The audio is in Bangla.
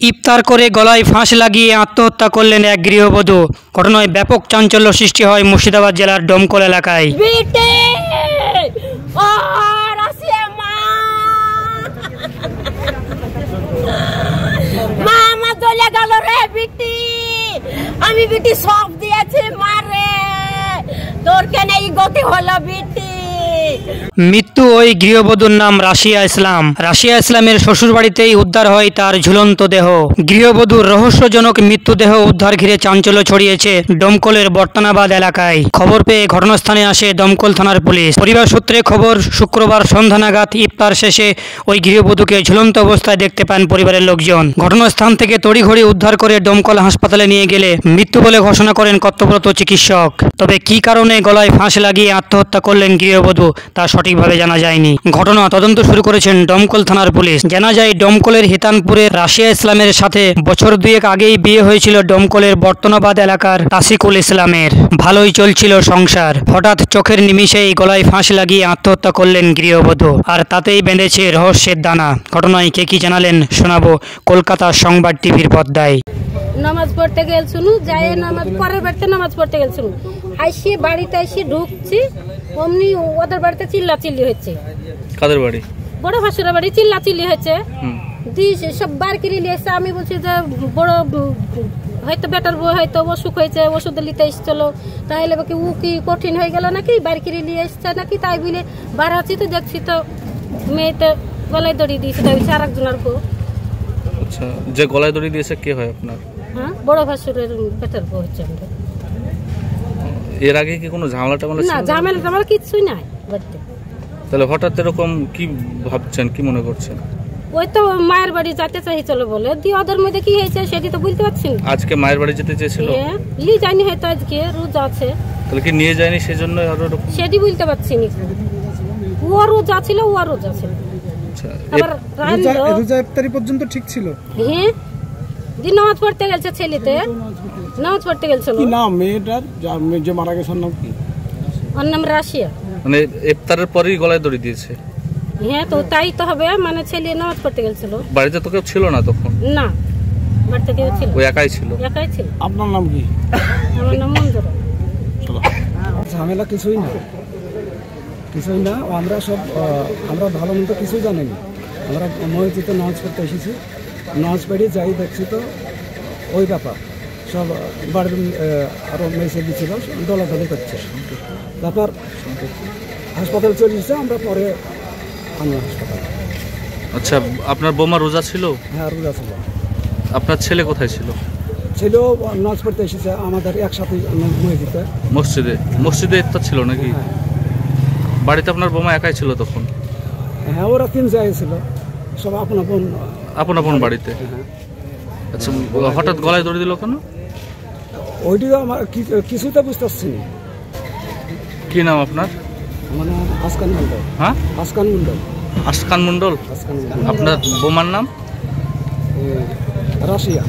ইফতার করে গলায় ফাঁস লাগিয়ে আত্মহত্যা করলেন এক গৃহবধূ। ঘটনায় ব্যাপক চাঞ্চল্য সৃষ্টি হয় মুর্শিদাবাদ জেলার ডোমকল এলাকায়। আমি বিটি সব দিয়েছি মারে, তোর কেন এই গতি হলো বিটি? মৃত্যু ওই গৃহবধূর নাম রাশিয়া ইসলাম। রাশিয়া ইসলামের শ্বশুরবাড়িতেই উদ্ধার হয় তার ঝুলন্ত দেহ। গৃহবধূর রহস্যজনক মৃত্যুদেহ উদ্ধার ঘিরে চাঞ্চল্য ছড়িয়েছে ডোমকলের বর্তনাবাদ এলাকায়। খবর পেয়ে ঘটনাস্থানে আসে দমকল থানার পুলিশ। পরিবার সূত্রে খবর, শুক্রবার সন্ধ্যা নাগাদ ইফতার শেষে ওই গৃহবধূকে ঝুলন্ত অবস্থায় দেখতে পান পরিবারের লোকজন। ঘটনাস্থান থেকে তড়িঘড়ি উদ্ধার করে ডোমকল হাসপাতালে নিয়ে গেলে মৃত্যু বলে ঘোষণা করেন কর্তব্যরত চিকিৎসক। তবে কী কারণে গলায় ফাঁস লাগিয়ে আত্মহত্যা করলেন গৃহবধূ তা সঠিকভাবে জানা যায়নি। ঘটনা তদন্ত শুরু করেছেন ডোমকল থানার পুলিশ। জানা যায়, ডোমকলের হিতানপুরের রাশিয়া ইসলামের সাথে বছর দুয়েক আগেই বিয়ে হয়েছিল ডোমকলের বর্তনাবাদ এলাকার তাসিকুল ইসলামের। ভালোই চলছিল সংসার। হঠাৎ চোখের নিমিষেই গলায় ফাঁস লাগিয়ে আত্মহত্যা করলেন গৃহবধূ, আর তাতেই বেঁধেছে রহস্যের দানা। ঘটনায় কে কি জানালেন শোনাবো কলকাতা সংবাদ টিভির পর্দায়। নামাজ পড়তে গেল শুনু, যাই নামাজ পরের বাড়িতে নামাজ পড়তে গেল শুনু, আইসি বাড়িতে আইসি ঢুকছি, অমনি ওদের বাড়িতে চিল্লাচিল্লি হচ্ছে। কাদের বাড়ি? বড় ভাসুরের বাড়ি। চিল্লাচিল্লি হচ্ছে, সব বার কিনে নিয়ে এসছে। আমি বলছি যে বড় হয়তো বেটার বউ হয়তো অসুখ হয়েছে, ওষুধ নিতে এসছিল, তাহলে বাকি ও কি কঠিন হয়ে গেল নাকি, বার কিনে নিয়ে এসছে নাকি, তাই বলে বার আছি তো দেখছি তো মেয়েতে গলায় দড়ি দিয়েছে, তাই বলছে আর একজনের বউ। আচ্ছা, যে গলায় দড়ি দিয়েছে কে হয় আপনার? হ্যাঁ, বড় ভাসুরের বেটার বউ হচ্ছে। এর আগে কি কোনো ঝামেলা টামেলা ছিল? না, ঝামেলা টামেলা কিছুই নাই বাড়িতে। তাহলে হঠাৎ এরকম কি ভাবছেন, কি মনে করছেন? ওই তো মায়ের বাড়ি যেতে চাইছিল বলে, দিয়ে ওদের মধ্যে কি হয়েছে সেটি তো বলতে পারছি না। আজকে মায়ের বাড়ি যেতে চেয়েছিল? লি যায়নি হয়তো, আজকে রোজ আছে। তাহলে কি নিয়ে যায়নি সেজন্য সেটি বলতে পারছি না। ও রোজ আছিল, ও রোজ আছে। আচ্ছা, রোজা ইফতারি পর্যন্ত ঠিক ছিল? হ্যাঁ, দিন নামাজ পড়তে গেছে, ছেলেতে নামাজ পড়তে গেছিল। কি নাম মেয়েটার যে মারা গেছে? নাম কি? ওর নাম রাশিয়া। মানে ইফতারের পরেই গলায় দড়ি দিয়েছে? হ্যাঁ, তো তাই তো হবে, মানে ছেলে নামাজ পড়তে গেছিল। বাড়িতে তো কেউ ছিল না তখন? না, বাড়িতে কেউ ছিল, ও একাই ছিল। একাই ছিল। আপনার নাম কি? আমার নাম মঞ্জুরা। ঝামেলা কিছুই না, কিছুই না। আমরা ভালো মতো কিছুই জানি না। আমরা মসজিদে নামাজ পড়তে এসেছি, নামাজ পড়ে যাই দেখছি তো ওই ব্যাপার। সব বাড়ির আরও মেসে দিচ্ছিল, দলাদলি করছে। তারপর হাসপাতাল চলে এসেছে, আমরা পরে আনলাম হাসপাতালে। আচ্ছা, আপনার বৌমা রোজা ছিল? হ্যাঁ, রোজা ছিল। আপনার ছেলে কোথায় ছিল? ছেলেও নামাজ পড়তে এসেছে আমাদের একসাথে মসজিদে। মসজিদে ইফতার ছিল নাকি? হ্যাঁ। বাড়িতে আপনার বৌমা একাই ছিল তখন? হ্যাঁ, ওরা 3 জায়গায় ছিল, সব আপন আপন বাড়িতে। হ্যাঁ। আচ্ছা, হঠাৎ গলায় দড়ি দিল কেন? ওইটিও আমার কিছুই তো বুঝতে পারছি না। কি নাম আপনার? আমার নাম আসকান মন্ডল। হ্যাঁ, আসকান মন্ডল। আসকান মন্ডল। আসকান মন্ডল। আপনার বৌমার নাম? রাশিয়া।